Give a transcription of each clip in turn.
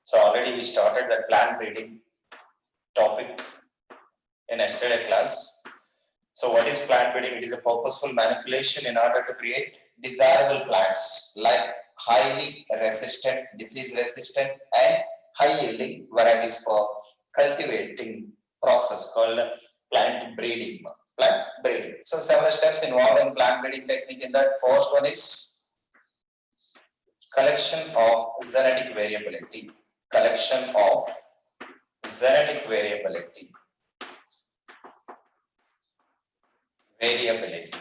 So already we started the plant breeding topic in yesterday class. So what is plant breeding? It is a purposeful manipulation in order to create desirable plants like highly resistant, disease resistant and high yielding varieties for cultivating process called plant breeding. Plant breeding. So several steps involved in plant breeding technique. In that, first one is collection of genetic variability. Collection of genetic variability. Variability.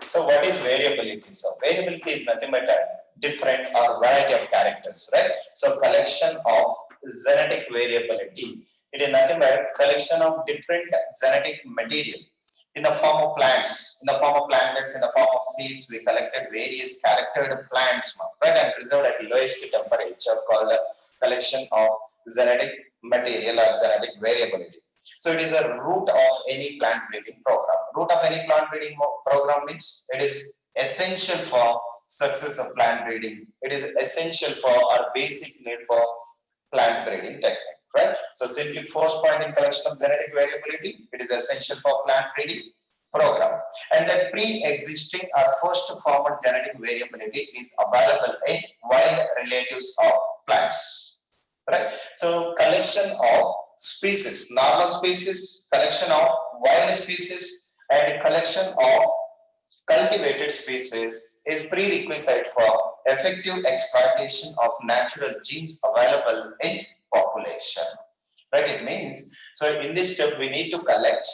So what is variability? So variability is nothing but a different or variety of characters, right? So collection of genetic variability. It is nothing but collection of different genetic material in the form of plants, in the form of plantlets, in the form of seeds. We collected various charactered plants, right, and preserved at lowest temperature, called a collection of genetic material or genetic variability. So it is the root of any plant breeding program. Root of any plant breeding program means it is essential for success of plant breeding. It is essential for our basic need for plant breeding technique, right? So simply first point in collection of genetic variability, it is essential for plant breeding program. And that pre-existing or first formed genetic variability is available in wild relatives of plants, right? So collection of species, normal species, collection of wild species, and collection of cultivated species is prerequisite for effective exploitation of natural genes available in population, right? It means, so in this step we need to collect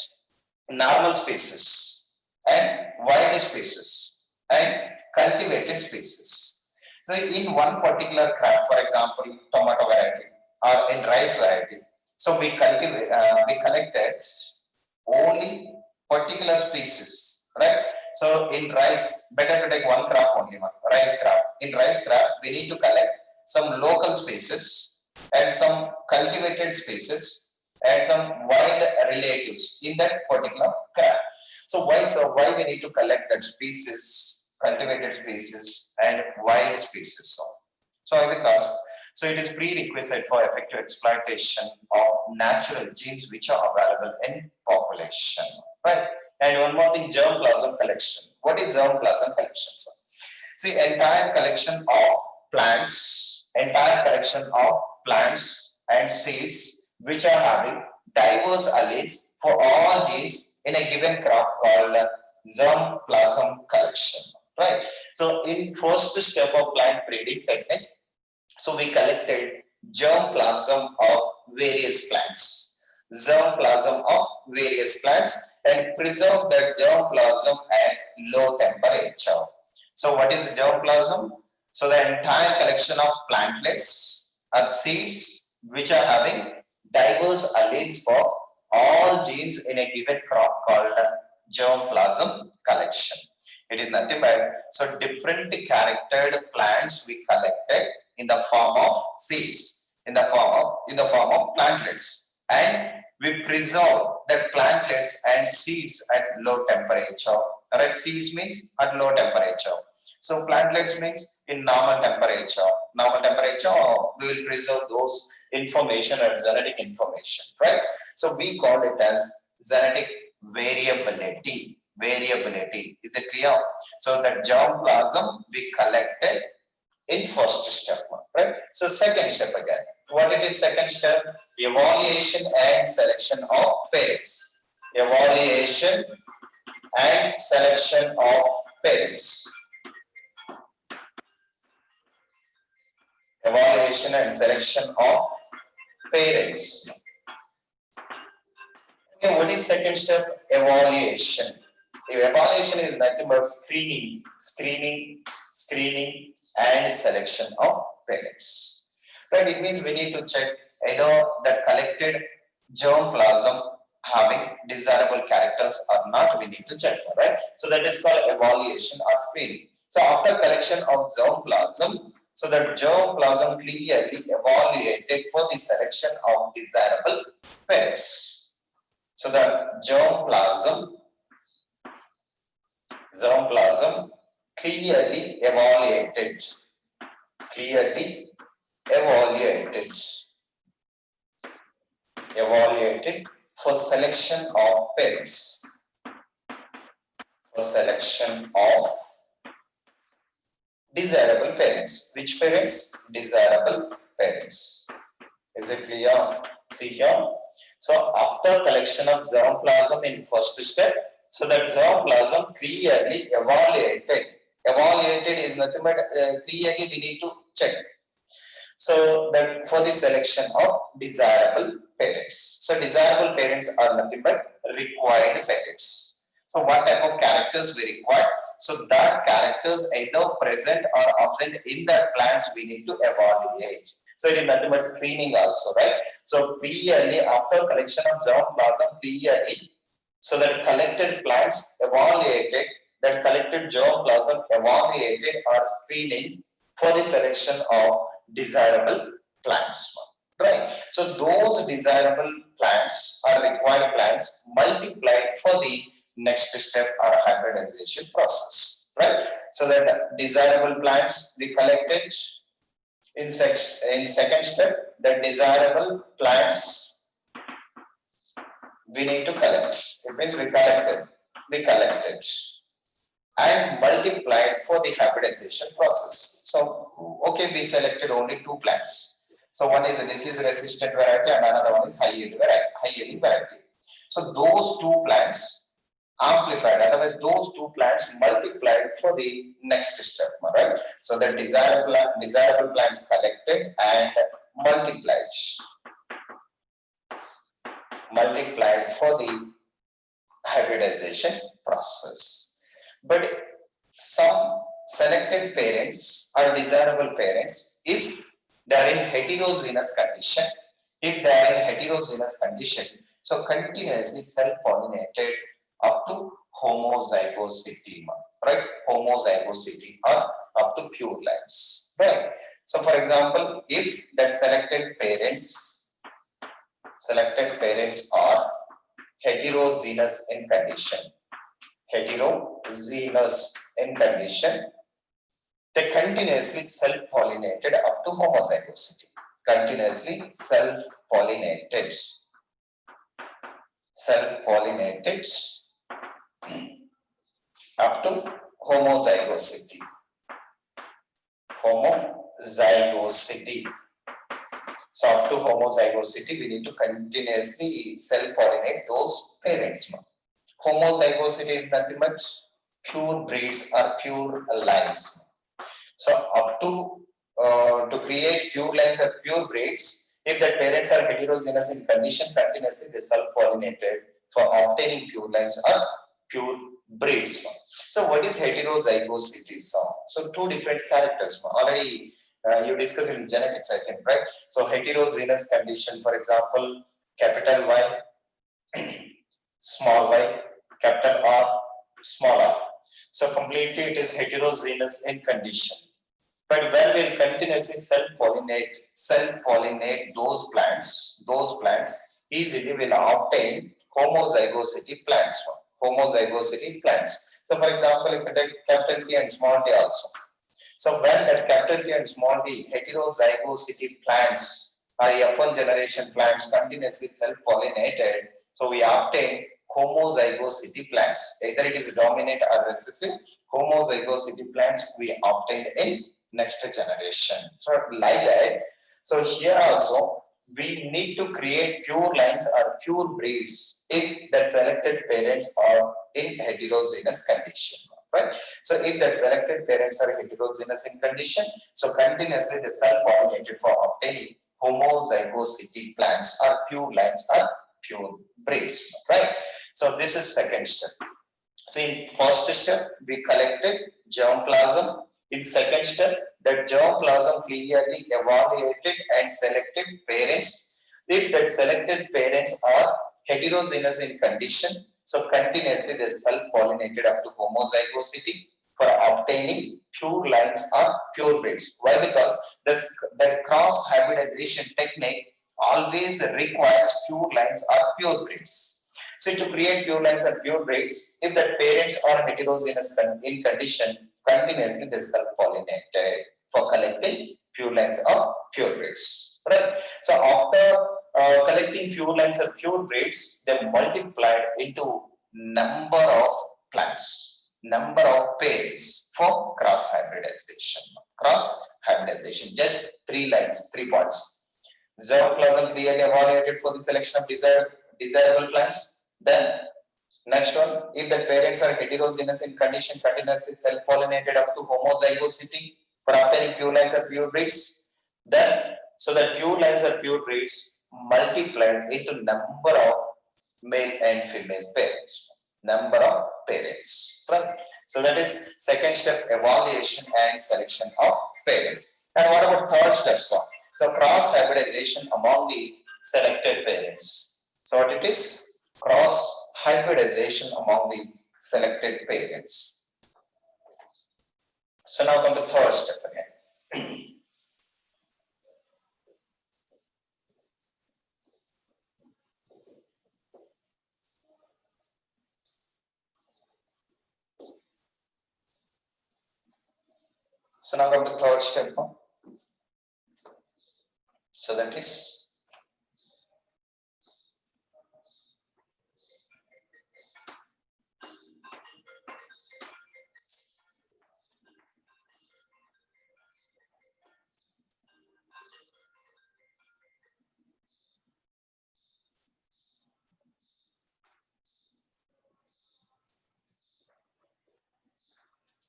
normal species and wild species and cultivated species. So in one particular crop, for example tomato variety or in rice variety, so we collected only particular species, right? So in rice, better to take one crop only, rice crop. In rice crop, we need to collect some local species and some cultivated species and some wild relatives in that particular crop. So why we need to collect that species, cultivated species and wild species? So because it is prerequisite for effective exploitation of natural genes which are available in population, right? And one more thing, germplasm collection. What is germplasm collection? See, entire collection of plants and seeds which are having diverse alleles for all genes in a given crop, called germplasm collection, right? So in first step of plant breeding technique, so we collected germplasm of various plants, and preserved the germplasm at low temperature. So what is germplasm? So the entire collection of plantlets or seeds which are having diverse alleles for all genes in a given crop, called germplasm collection. It is nothing but, so different charactered plants we collected in the form of seeds, in the form of plantlets, and we preserve the plantlets and seeds at low temperature. Right? Seeds means at low temperature. So plantlets means in normal temperature. We will preserve those information and genetic information, right? So we call it as genetic variability. Is it clear? So the germplasm we collected in first step, right? So second step again. What it is second step? Evaluation and selection of parents. Evaluation and selection of parents. Evaluation and selection of parents. Okay, what is second step? Evaluation. Evaluation is nothing but screening and selection of parents. Right? It means we need to check either the collected germplasm having desirable characters or not. We need to check, right? So that is called evaluation or screening. So after collection of germplasm, so the germplasm clearly evaluated for the selection of desirable parents. So the germplasm clearly evaluated evaluated, evaluated for selection of parents, for selection of desirable parents. Which parents? Desirable parents. Is it clear? See here. So after collection of germplasm in first step, so that germplasm clearly evaluated. Evaluated is nothing but clearly we need to check. So that for the selection of desirable parents. So desirable parents are nothing but required parents. So what type of characters we require? So that characters either present or absent in the plants we need to evaluate. So it is nothing but screening also, right? So clearly after collection of germplasm, clearly, so that collected plants evaluated, that collected germplasm evaluated or screening for the selection of desirable plants, right? So those desirable plants or required plants multiplied for the next step or hybridization process, right? So that desirable plants we collected in second step, the desirable plants we need to collect. It means we collected and multiplied for the hybridization process. So, okay, we selected only two plants. So one is a disease resistant variety and another one is high yielding variety. So those two plants amplified, otherwise those two plants multiplied for the next step, right? So the desirable plants collected and multiplied for the hybridization process. But some selected parents are desirable parents if they are in heterogeneous condition, so continuously self-pollinated up to homozygosity, right? Homozygosity or up to pure lines, right? So for example, if that selected parents are heterogeneous in condition, they continuously self-pollinated up to homozygosity. Continuously self-pollinated up to homozygosity. So up to homozygosity, we need to continuously self-pollinate those parents. Homozygosity is nothing but pure breeds or pure lines. So up to create pure lines or pure breeds, if the parents are heterogeneous in condition, continuously they self-pollinated for obtaining pure lines or pure breeds. So what is heterozygosity? So two different characters. Already you discussed in genetics, I think, right? So heterogeneous condition, for example, capital Y, small y, capital R, small r. So completely it is heterogeneous in condition. But when we'll continuously self-pollinate those plants, easily will obtain homozygosity plants. So for example, if you take capital T and small t also. So when that capital T and small t heterozygosity plants or F1 generation plants continuously self-pollinated, so we obtain homozygosity plants. Either it is dominant or recessive, homozygosity plants we obtain in next generation. So like that, so here also we need to create pure lines or pure breeds if the selected parents are in heterogeneous condition, right? So if the selected parents are heterogeneous in condition, so continuously they self-pollinated for obtaining homozygosity plants or pure lines or pure breeds, right? So this is second step. So in first step, we collected germplasm. In second step, that germplasm clearly evaluated and selected parents. If that selected parents are heterogeneous in condition, so continuously they self-pollinated up to homozygosity for obtaining pure lines or pure breeds. Why? Because the cross-hybridization technique always requires pure lines or pure breeds. So to create pure lines and pure breeds, if the parents are heterogeneous in condition, continuously they self-pollinated for collecting pure lines or pure breeds, right? So after collecting pure lines of pure breeds, they multiplied into number of plants, number of parents for cross hybridization. Cross hybridization, just 3 lines, 3 points. Germplasm clearly evaluated for the selection of desirable plants. Then next one, if the parents are heterogeneous in condition, continuously self-pollinated up to homozygosity for obtaining pure lines or pure breeds, then so that pure lines or pure breeds multiplied into number of male and female parents, number of parents, right? So that is second step, evaluation and selection of parents. And what about third step? So cross hybridization among the selected parents. So what it is? Cross hybridization among the selected parents. So now come to third step again. So now come to third step. So that is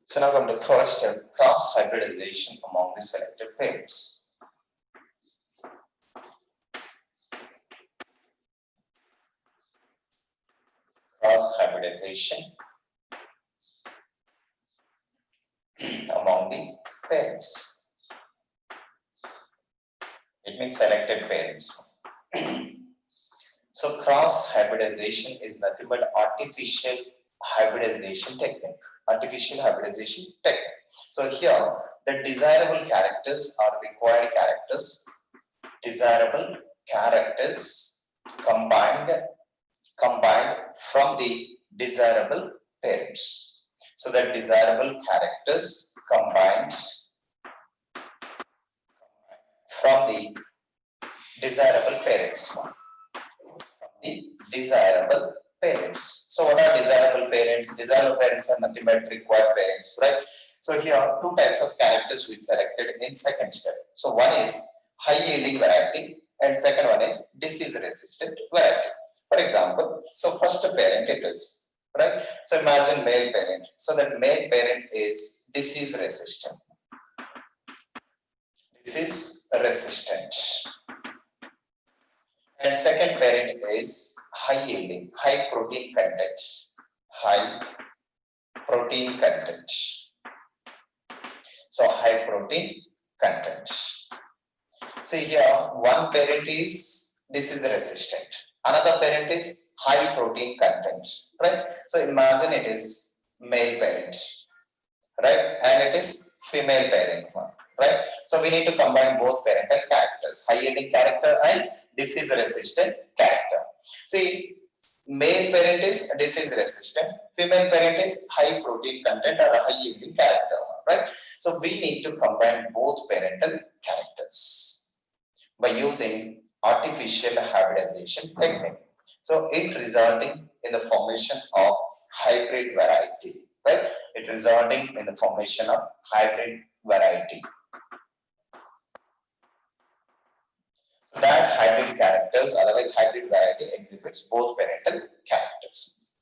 So now come to third step, cross hybridization among the selected parents. Cross hybridization among the parents. It means selected parents. So cross hybridization is nothing but artificial hybridization technique. Artificial hybridization technique. So here the desirable characters are required characters. Desirable characters combined from the desirable parents. So the desirable characters combined from the desirable parents. The desirable parents. So what are desirable parents? Desirable parents are nothing but required parents, right? So here are 2 types of characters we selected in second step. So one is high yielding variety and second one is disease resistant variety. For example, so first parent it is, right? So imagine male parent. So that male parent is disease resistant. Disease resistant. And second parent is high yielding, high protein content. High protein content. So high protein content. See here, one parent is disease resistant. Another parent is high protein content, right? So imagine it is male parent, right? And it is female parent one, right? So we need to combine both parental characters, high yielding character and disease resistant character. See, male parent is disease resistant, female parent is high protein content or a high yielding character, right? So we need to combine both parental characters by using artificial hybridization technique. So it resulting in the formation of hybrid variety, right? It resulting in the formation of hybrid variety. That hybrid characters, otherwise hybrid variety exhibits both parental characters,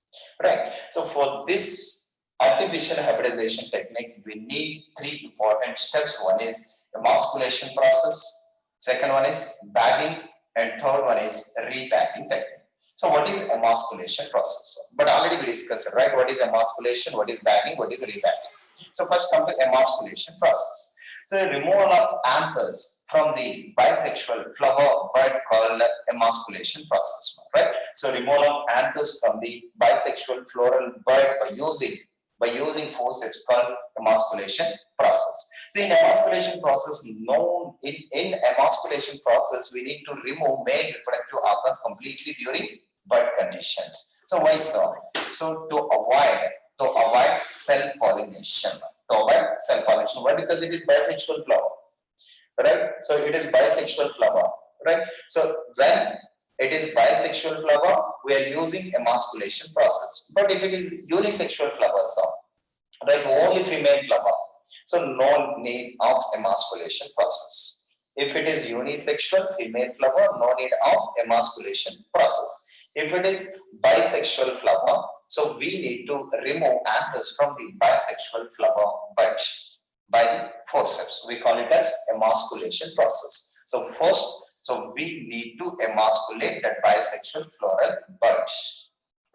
right? So for this artificial hybridization technique, we need 3 important steps. One is emasculation process, second one is bagging, and third one is repacking technique. So what is emasculation process? But already we discussed it, right? What is emasculation, what is bagging, what is repacking? So first come to emasculation process. So removal of anthers from the bisexual flower bud called emasculation process, right? So removal of anthers from the bisexual floral bud by using forceps called emasculation process. So in emasculation process, in emasculation process, we need to remove male reproductive organs completely during bud conditions. So why so? So to avoid self pollination. To avoid self pollination. Why? Because it is bisexual flower. right? So it is bisexual flower, right? So when it is bisexual flower, we are using emasculation process. But if it is unisexual flower, so right, only female flower, so no need of emasculation process. If it is unisexual female flower, no need of emasculation process. If it is bisexual flower, so we need to remove anthers from the bisexual flower bud by forceps. We call it as emasculation process. So first, so we need to emasculate that bisexual floral bud.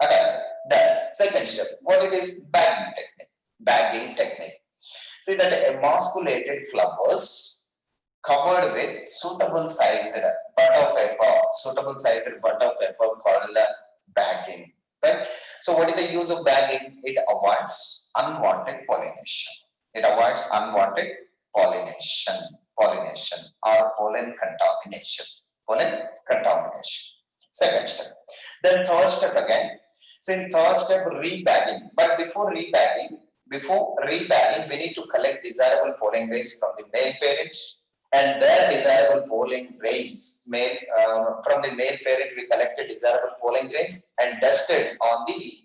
Okay, then second step, what it is? Bagging technique. Bagging technique. See that emasculated flowers covered with suitable sized butter paper, called bagging. Right? So what is the use of bagging? It avoids unwanted pollination. It avoids unwanted pollination or pollen contamination. Pollen contamination. Second step. Then third step again. So in third step, rebagging. But before rebagging, we need to collect desirable pollen grains from the male parents, and their desirable pollen grains from the male parent, we collected desirable pollen grains and dusted on the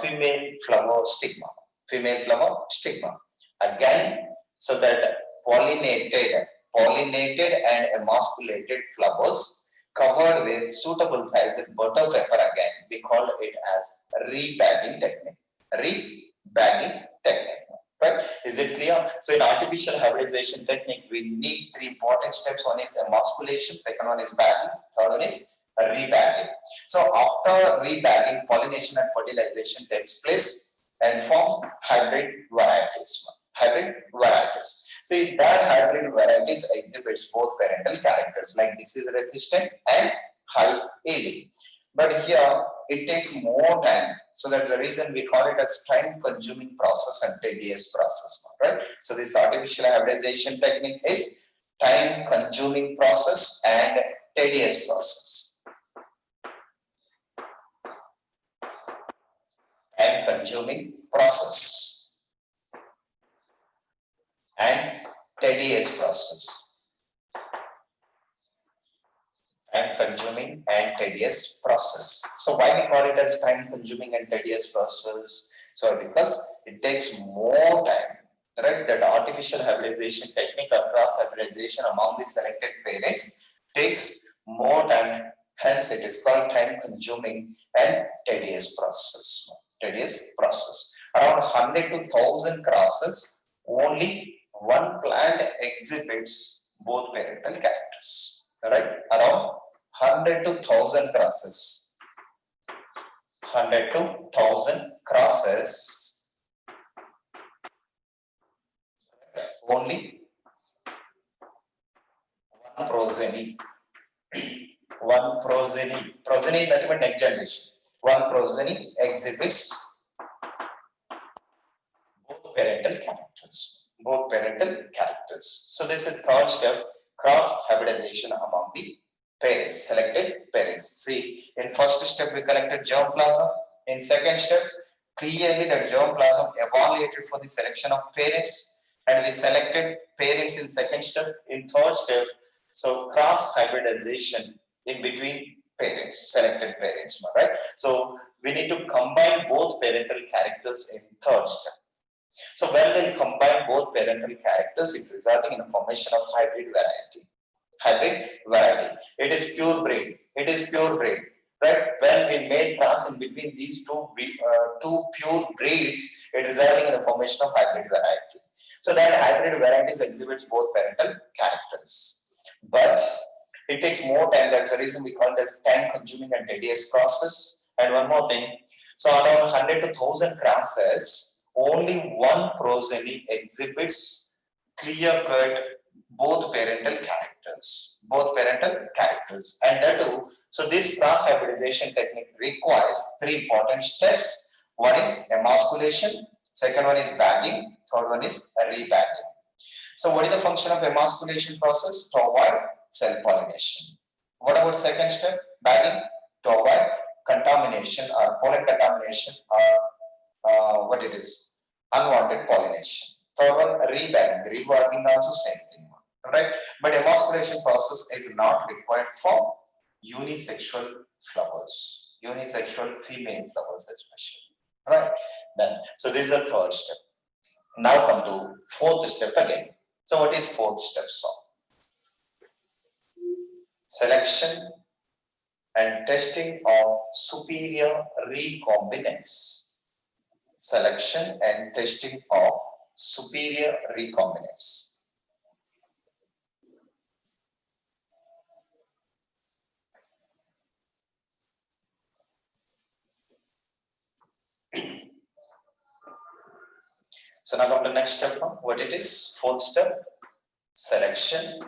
female flower stigma. Again, so that pollinated and emasculated flowers covered with suitable sized butter paper, again we call it as rebagging technique. Right? Is it clear? So in artificial hybridization technique, we need three important steps. One is emasculation, second one is bagging, third one is rebagging. So after rebagging, pollination and fertilization takes place and forms hybrid varieties. See, that hybrid varieties exhibits both parental characters like disease resistant and high yielding. But here it takes more time. So that's the reason we call it as time consuming process and tedious process, right? So this artificial hybridization technique is time consuming process and tedious process. Time consuming process and tedious process. Time-consuming and tedious process. So why we call it as time-consuming and tedious process? So because it takes more time, right? That artificial hybridization technique or cross-hybridization among the selected parents takes more time. Hence, it is called time-consuming and tedious process. Around 100 to 1,000 crosses, only one plant exhibits both parental characters. Right? Around 100 to 1,000 crosses. 100 to 1,000 crosses. Only one progeny. Progeny is nothing but next generation. One progeny exhibits both parental characters. So this is third step, cross-hybridization among the parents, selected parents. See, in first step we collected germplasm. In second step, clearly the germplasm evaluated for the selection of parents, and we selected parents in second step. In third step, so cross-hybridization in between parents, selected parents, right? So we need to combine both parental characters in third step. So when we combine both parental characters, it resulting in a formation of hybrid variety. It is pure breed. Right? When we made cross in between these two pure breeds, it resulting in the formation of hybrid variety. So that hybrid varieties exhibits both parental characters. But it takes more time. That's the reason we call it as time-consuming and tedious process. And one more thing. So around 100 to 1,000 crosses, only one progeny exhibits clear-cut both parental characters. And that too, so this cross-hybridization technique requires three important steps. One is emasculation, second one is bagging, third one is rebagging. So what is the function of emasculation process? To avoid self-pollination. What about second step, bagging? To avoid contamination or pollen contamination or unwanted pollination. Third one, rebagging also same thing. right? But emasculation process is not required for unisexual flowers, unisexual female flowers especially, right? Then, so this is the third step. Now come to fourth step again. So what is fourth step? So selection and testing of superior recombinants. Selection and testing of superior recombinants. So now come to the next step now. What it is? Fourth step. Selection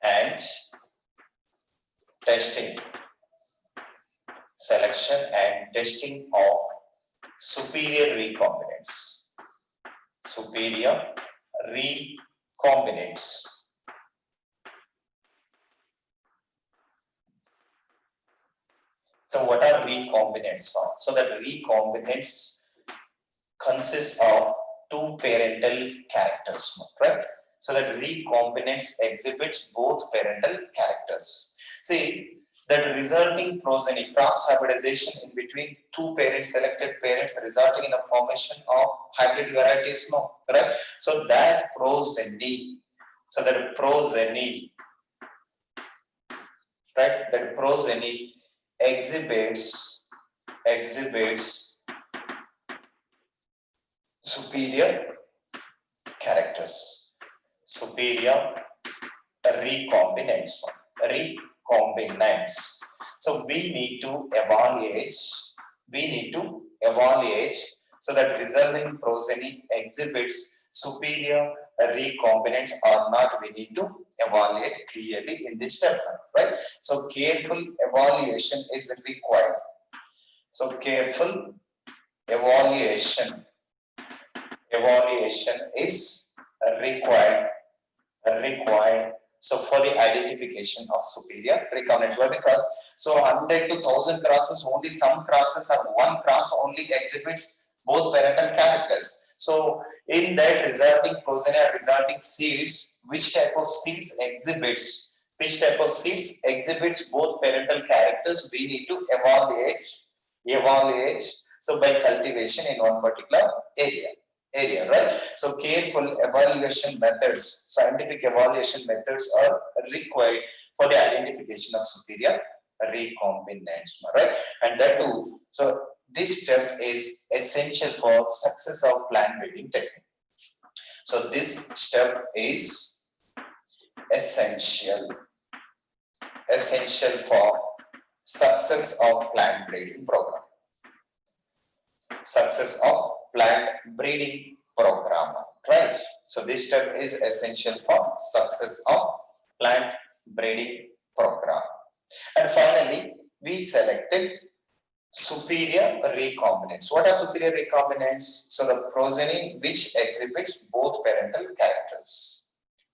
and testing. Selection and testing of superior recombinants. Superior recombinants. So what are recombinants? So that recombinants consist of two parental characters, right? So that recombinants exhibits both parental characters. See, that resulting progeny, cross-hybridization in between two parents, selected parents, resulting in the formation of hybrid varieties, no, right? So that progeny, right? That progeny exhibits superior characters, superior recombinants. So we need to evaluate so that resulting progeny exhibits superior recombinants or not. We need to evaluate clearly in this step, right? So careful evaluation is required. So careful evaluation is required. So for the identification of superior recombinants, why? Because so 100 to 1000 crosses, only some crosses or one cross only exhibits both parental characters. So in that resulting progeny or resulting seeds, which type of seeds exhibits both parental characters, we need to evaluate. So by cultivation in one particular area, right? So careful evaluation methods, scientific evaluation methods are required for the identification of superior recombinants, right? And that too, so this step is essential for success of plant breeding technique. So this step is essential for success of plant breeding program. Success of plant breeding program, right? So this step is essential for success of plant breeding program. And finally, we selected superior recombinants. What are superior recombinants? So the progeny which exhibits both parental characters,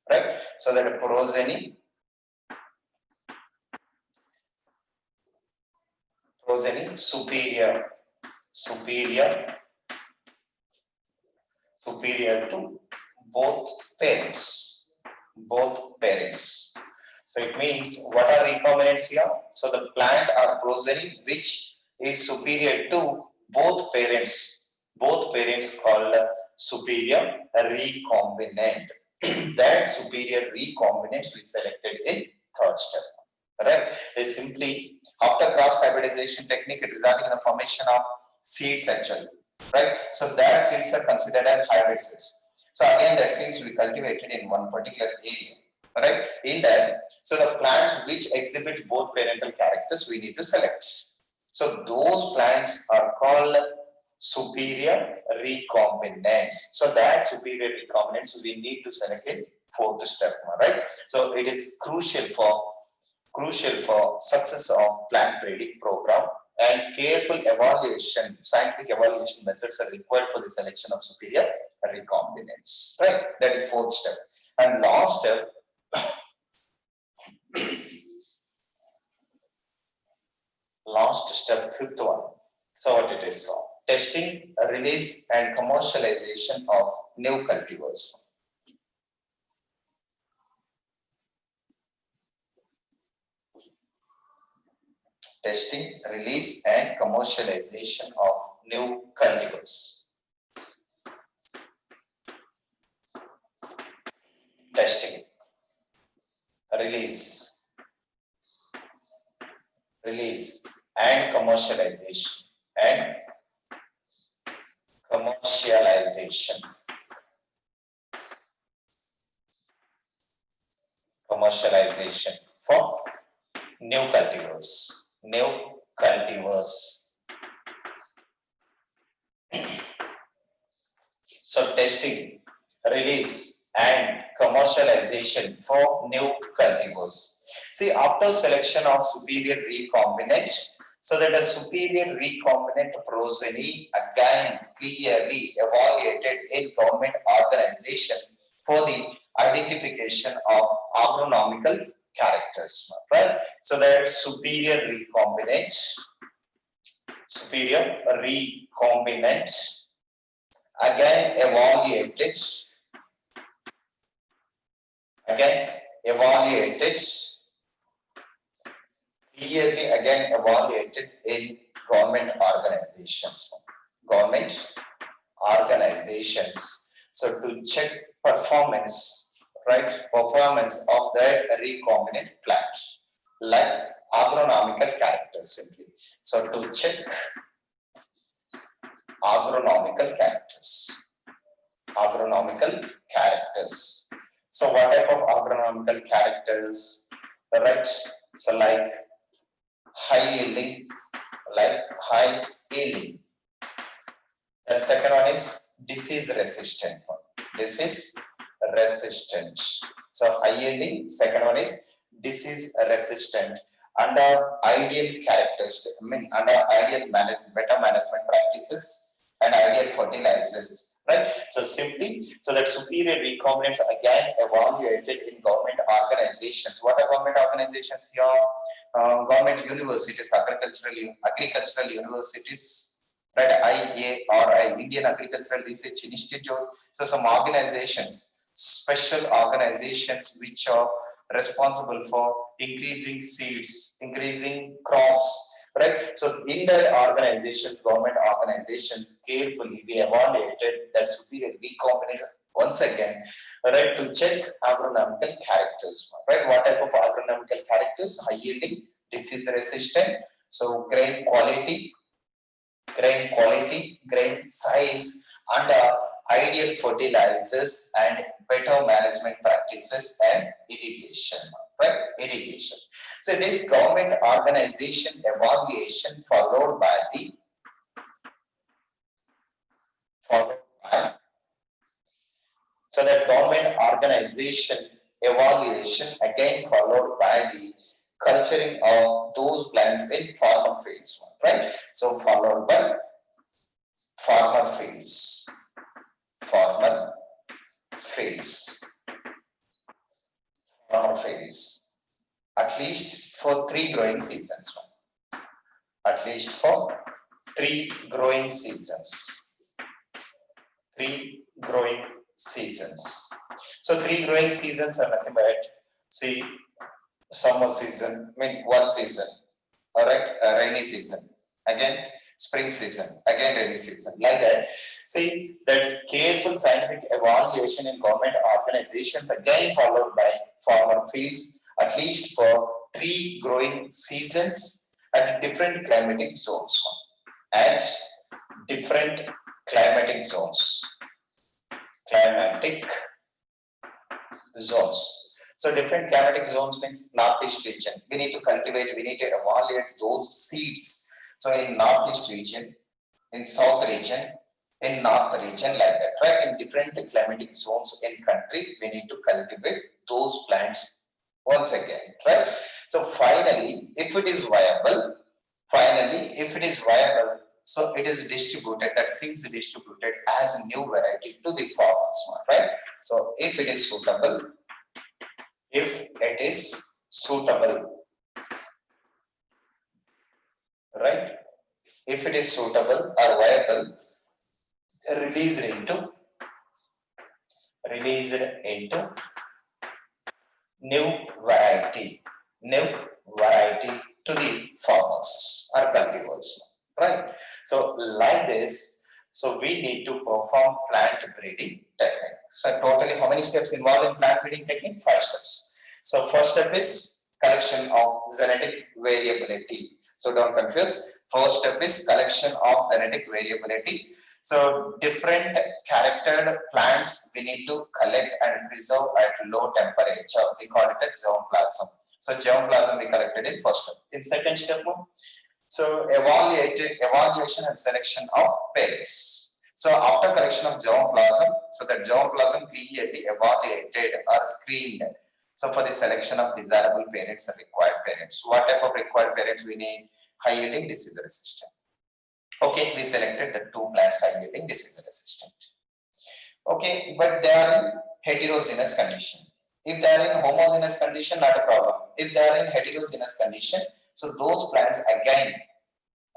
right? So that a progeny superior to both parents. So it means what are recombinants here? So the plant or progeny which is superior to both parents called superior recombinant. That superior recombinants we selected in third step. Right? Is simply after cross hybridization technique, it resulting in the formation of seeds actually. Right? So that seeds are considered as hybrid seeds. So again, that seeds we cultivated in one particular area. Right? In that, so the plants which exhibits both parental characters we need to select. So those plants are called superior recombinants. So that superior recombinants we need to select in fourth step, right? So it is crucial for success of plant breeding program, and careful evaluation, scientific evaluation methods are required for the selection of superior recombinants, right? That is fourth step. And last step, fifth one. So what it is? So testing, release, and commercialization of new cultivars. Testing, release, and commercialization of new cultivars. Testing, release, and commercialization, commercialization for new cultivars. So testing, release, and commercialization for new cultivars. See, after selection of superior recombinant, so that a superior recombinant progeny again clearly evaluated in government organizations for the identification of agronomical characters, right? So that superior recombinant again evaluated clearly evaluated in government organizations. So to check performance, right? Performance of the recombinant plant, like agronomical characters simply. So to check agronomical characters. So what type of agronomical characters? Right. So like high yielding. And second one is disease resistant. So high yielding. Second one is disease resistant. Under ideal characteristics, under ideal better management practices and ideal fertilizers, right? So simply, so that superior recombinants again evaluated in government organizations. What are government organizations here? Government universities, agricultural universities, right? IARI, Indian Agricultural Research Institute. So some organizations, special organizations which are responsible for increasing seeds, increasing crops, right? So in their organizations, government organizations, carefully we evaluated that superior recombinants once again, right, to check agronomical characters, right? What type of agronomical characters? High yielding, disease resistant, so grain quality, grain size, and ideal fertilizers and better management practices and irrigation, right? Irrigation. So this government organization evaluation followed by so that government organization evaluation again followed by the culturing of those plants in farmer fields, right? So followed by farmer fields, at least for 3 growing seasons. At least for 3 growing seasons. 3 growing seasons. So 3 growing seasons are nothing but, see, summer season, one season, all right, rainy season, again spring season, again rainy season, like that. See, that careful scientific evaluation in government organizations again followed by farmer fields, at least for 3 growing seasons at different climatic zones. At different climatic zones. So different climatic zones means northeast region. We need to cultivate, we need to evaluate those seeds. So in northeast region, in south region, in north region, like that, right? In different climatic zones in country, we need to cultivate those plants once again, right? So finally, if it is viable, so it is distributed, that seeds distributed as a new variety to the farmers, right? So if it is suitable, right? if it is suitable or viable, released into new variety, new variety to the farmers or cultivars, right? So like this, so we need to perform plant breeding technique. So totally how many steps involved in plant breeding technique? 5 steps. So first step is collection of genetic variability. So don't confuse. First step is collection of genetic variability. So different charactered plants we need to collect and preserve at low temperature. We call it as germplasm. So germplasm we collected in first step. In second step, so evaluation and selection of parents. So after collection of germplasm, so that germplasm clearly evaluated or screened. So for the selection of desirable parents and required parents. What type of required parents we need? High yielding, disease resistant. Okay, we selected the 2 plants high yielding, disease resistant. Okay, but they are in heterogeneous condition. If they are in homogeneous condition, not a problem. If they are in heterogeneous condition, so those plants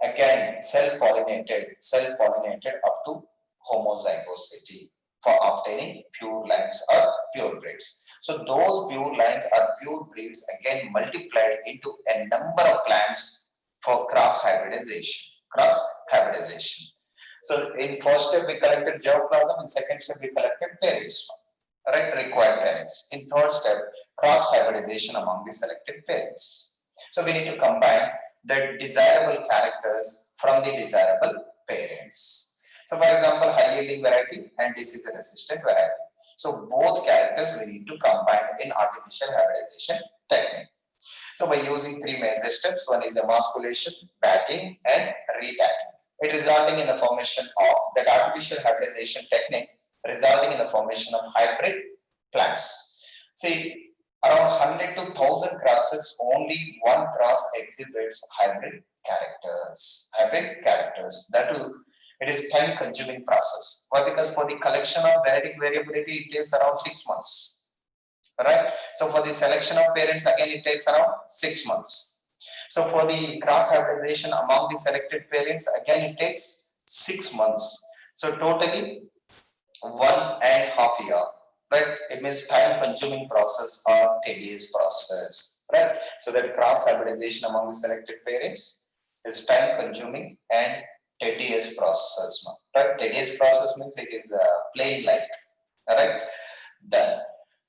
again self-pollinated up to homozygosity for obtaining pure lines or pure breeds. So those pure lines or pure breeds again multiplied into a number of plants for cross-hybridization. Cross-hybridization. So in first step we collected germplasm, in second step we collected parents, right? Required parents. In third step, cross-hybridization among the selected parents. So we need to combine the desirable characters from the desirable parents. So for example, high yielding variety and disease resistant variety. So both characters we need to combine in artificial hybridization technique. So by using 3 major steps, one is emasculation, batting and retacking. It resulting in the formation of that artificial hybridization technique, resulting in the formation of hybrid plants. See, around 100 to 1000 crosses, only one cross exhibits hybrid characters. Hybrid characters. That too, it is time-consuming process. Why? Because for the collection of genetic variability, it takes around 6 months. Right? So for the selection of parents, again, it takes around 6 months. So for the cross-hybridization among the selected parents, again, it takes 6 months. So totally 1.5 years. Right? It means time-consuming process or tedious process. Right? So that cross-hybridization among the selected parents is time-consuming and tedious process. Right? Tedious process means it is plain like. Alright. Then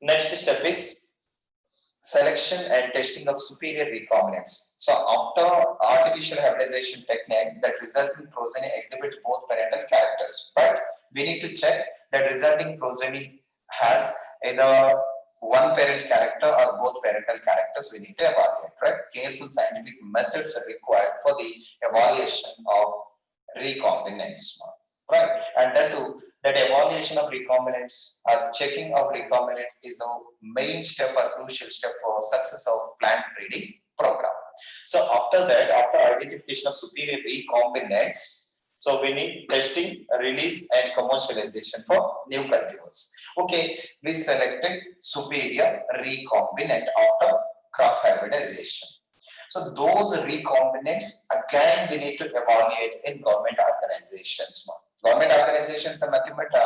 next step is selection and testing of superior recombinants. So after artificial hybridization technique, that resulting progeny exhibits both parental characters, but we need to check that resulting progeny has either one parent character or both parental characters. We need to evaluate, right? Careful scientific methods are required for the evaluation of recombinants, right? And that too, that evaluation of recombinants or checking of recombinants is a main step or crucial step for success of plant breeding program. So after that, after identification of superior recombinants, so we need testing, release and commercialization for new cultivars. Okay, we selected superior recombinant after cross-hybridization. So those recombinants, again, we need to evaluate in government organizations. Government organizations are nothing but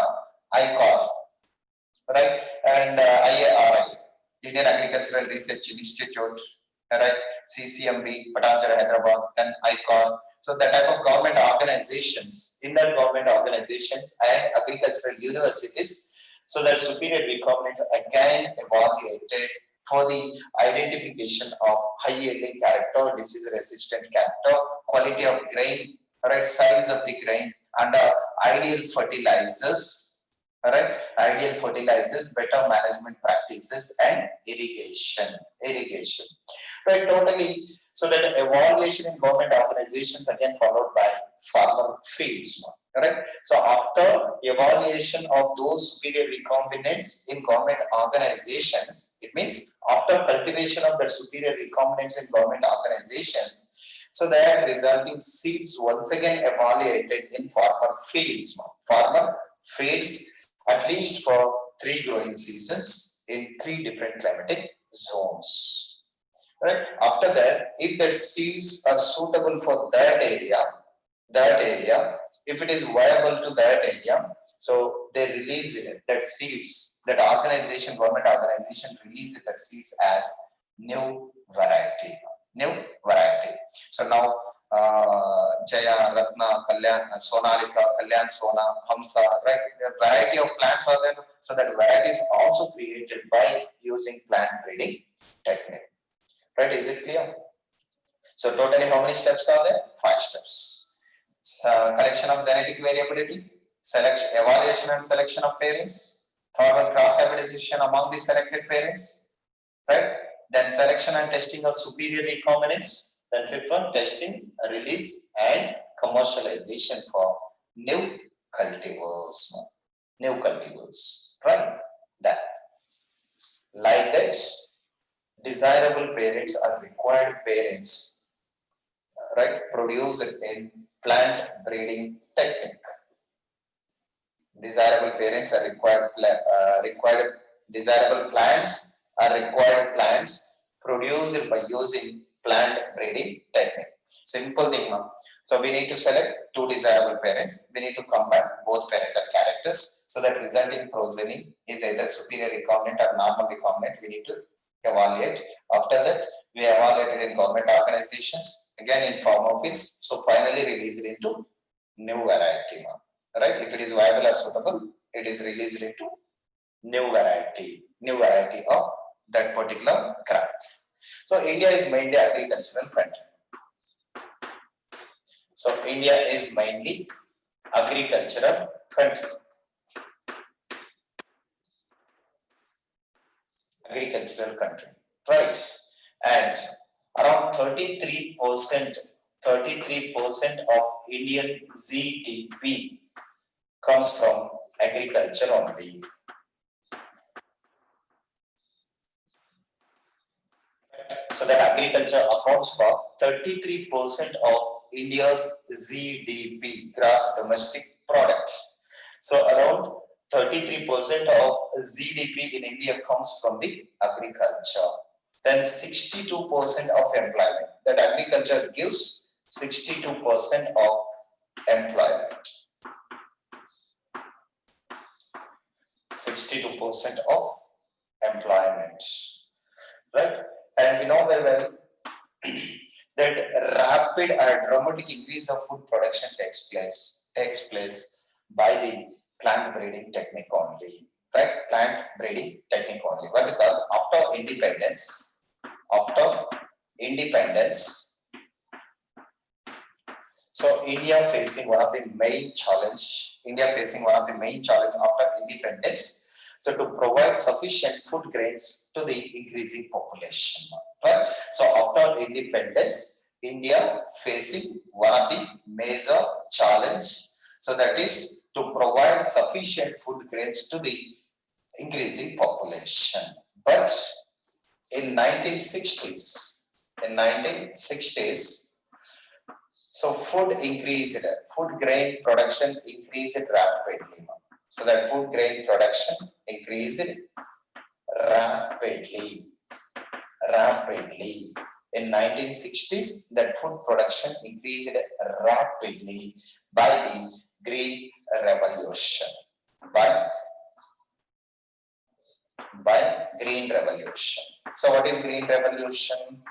ICOR, right? And IARI, Indian Agricultural Research Institute, right? CCMB, Patanjali, Hyderabad, then ICOR. So that type of government organizations, in that government organizations and agricultural universities, so that superior recombinants again evaluated for the identification of high yielding character, disease resistant character, quality of grain, right, size of the grain, and ideal fertilizers, right, ideal fertilizers, better management practices, and irrigation, right, totally. So that evaluation in government organizations again followed by farmer fields, right. So after evaluation of those superior recombinants in government organizations, it means after cultivation of that superior recombinants in government organizations, so that resulting seeds once again evaluated in farmer fields. Farmer fields at least for 3 growing seasons in 3 different climatic zones. Right. After that, if the seeds are suitable for that area, that area, if it is viable to that area, so they release it, that seeds, that organization, government organization releases that seeds as new variety, new variety. So now Jaya, Ratna, Kalyan, Sonalika, Kalyan Sona, Hamsa, right? A variety of plants are there. So that variety is also created by using plant breeding technique. Right? Is it clear? So totally how many steps are there? 5 steps. Collection of genetic variability, selection, evaluation and selection of parents, third one cross-hybridization among the selected parents, right? Then selection and testing of superior recombinants. Then fifth one, testing, release and commercialization for new cultivars. New cultivars, right? That. Like that, desirable parents are required parents, right? Produced in plant breeding technique. Desirable parents are required desirable plants are required plants produced by using plant breeding technique. Simple thing now. So we need to select 2 desirable parents. We need to combine both parental characters so that resulting progeny is either superior recombinant or normal recombinant. We need to evaluate. After that, we evaluated in government organizations again in form of its. So finally released into new variety. Right? If it is viable or suitable, it is released into new variety of that particular crop. So India is mainly agricultural country. So India is mainly agricultural country. Agricultural country, right? And around 33% of Indian GDP comes from agriculture only. So that agriculture accounts for 33% of India's GDP, gross domestic product. So around 33% of GDP in India comes from the agriculture. Then 62% of employment. That agriculture gives 62% of employment. 62% of employment. Right? And we know very well that rapid or dramatic increase of food production takes place by the plant breeding technique only. Right? Plant breeding technique only. Why? Because after independence, so India facing one of the main challenge after independence. So to provide sufficient food grains to the increasing population, right? So after independence, India facing one of the major challenge. So that is to provide sufficient food grains to the increasing population. But in 1960s, so food grain production increased rapidly. So that food grain production increased rapidly. In 1960s, that food production increased rapidly by the Green Revolution. By Green Revolution. So what is Green Revolution?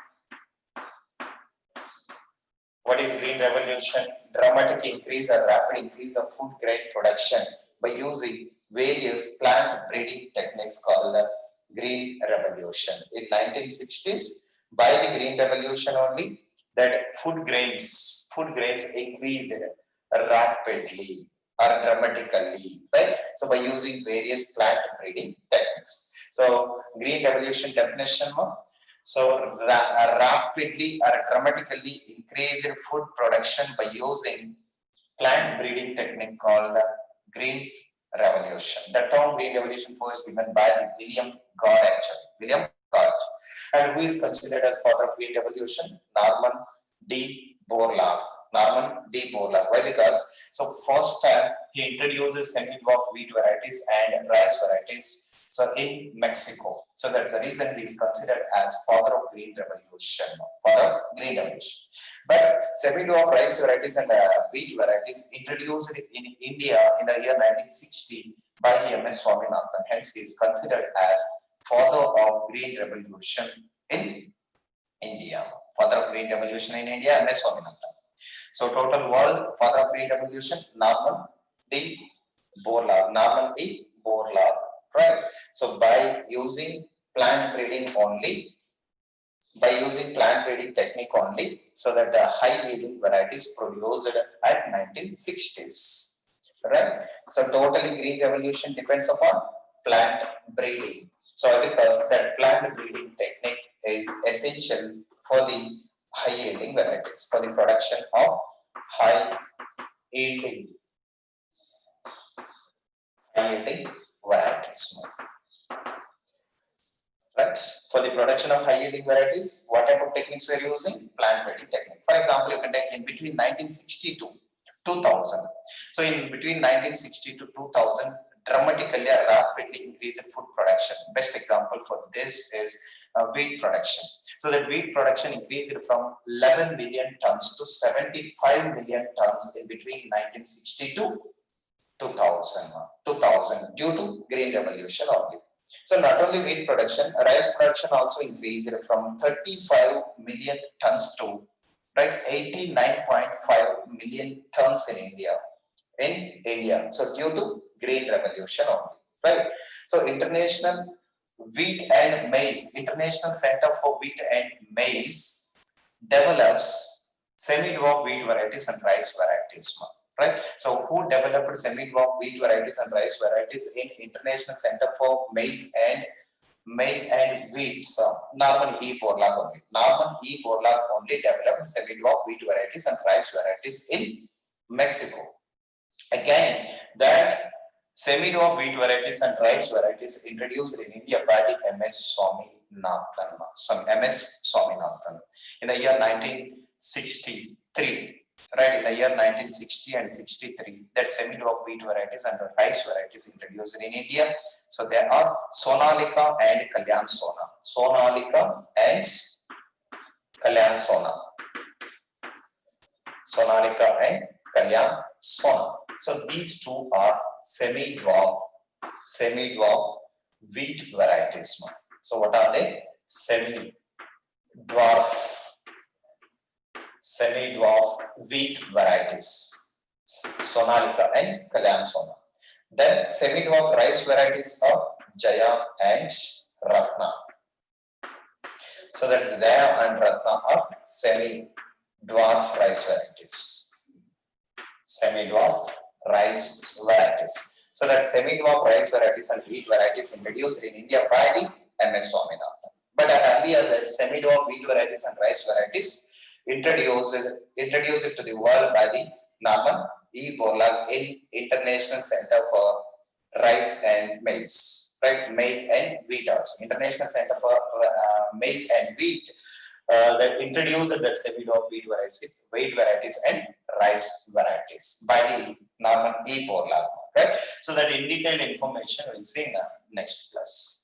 What is Green Revolution? Dramatic increase or rapid increase of food grain production by using various plant breeding techniques called Green Revolution. In 1960s, by the Green Revolution only, that food grains increased rapidly or dramatically, right? So by using various plant breeding techniques. So Green Revolution definition. So rapidly or dramatically increased food production by using plant breeding technique called Green Revolution. The term Green Revolution was given by William Gott actually. William Gott. And who is considered as father of Green Revolution? Norman D. Borlaug. Why? Because so first time he introduces semi-crop wheat varieties and rice varieties. So in Mexico. So that's the reason he is considered as father of green revolution. Father of green revolution. But semi-dwarf rice varieties and wheat varieties introduced in India in the year 1960 by the MS Swaminathan. Hence, he is considered as father of green revolution in India. Father of green revolution in India, MS Swaminathan. So total world father of green revolution, Norman D. Borlaug. Norman E. Borlaug. Right. So by using plant breeding only, technique only, so that the high yielding varieties produced at 1960s. Right. So totally green revolution depends upon plant breeding. So because that plant breeding technique is essential for the high yielding varieties, for the production of high yielding varieties. Right? For the production of high yielding varieties, what type of techniques we are using? Plant breeding technique. For example, you can take in between 1960 to 2000. So in between 1960 to 2000, dramatically rapidly increased food production. Best example for this is wheat production. So the wheat production increased from 11 million tons to 75 million tons in between 1960 to 2000 due to green revolution only. So not only wheat production, rice production also increased from 35 million tons to 89.5 million tons in India. So due to green revolution only, right? So International Center for Wheat and Maize develops semi-dwarf wheat varieties and rice varieties. Right. So who developed semi-dwarf wheat varieties and rice varieties in International Center for Maize and Wheat? So Norman E. Borlaug only. Norman E. Borlaug only developed semi-dwarf wheat varieties and rice varieties in Mexico. Again, that semi-dwarf wheat varieties and rice varieties introduced in India by the MS Swaminathan in the year 1963. Right, in the year 1960 and 63, that semi-dwarf wheat varieties and the rice varieties introduced in India. So there are Sonalika and Kalyan Sona. Sonalika and Kalyan Sona. Sonalika and Kalyan Sona. So these two are semi-dwarf wheat varieties. So what are they? Semi-dwarf wheat varieties, Sonalika and Kalyan Sona. Then semi-dwarf rice varieties of Jaya and Ratna. So that Jaya and Ratna are semi-dwarf rice varieties. Semi-dwarf rice varieties. So that semi-dwarf rice varieties and wheat varieties introduced in India by the MS Swaminathan. But at earlier, the semi-dwarf wheat varieties and rice varieties introduced to the world by the Norman E. Borlaug in International Center for Rice and Maize, right? Maize and Wheat also. International Center for Maize and Wheat that introduced that semi-dwarf wheat varieties and rice varieties by the Norman E. Borlaug, right? So that in detailed information we'll see in the next class.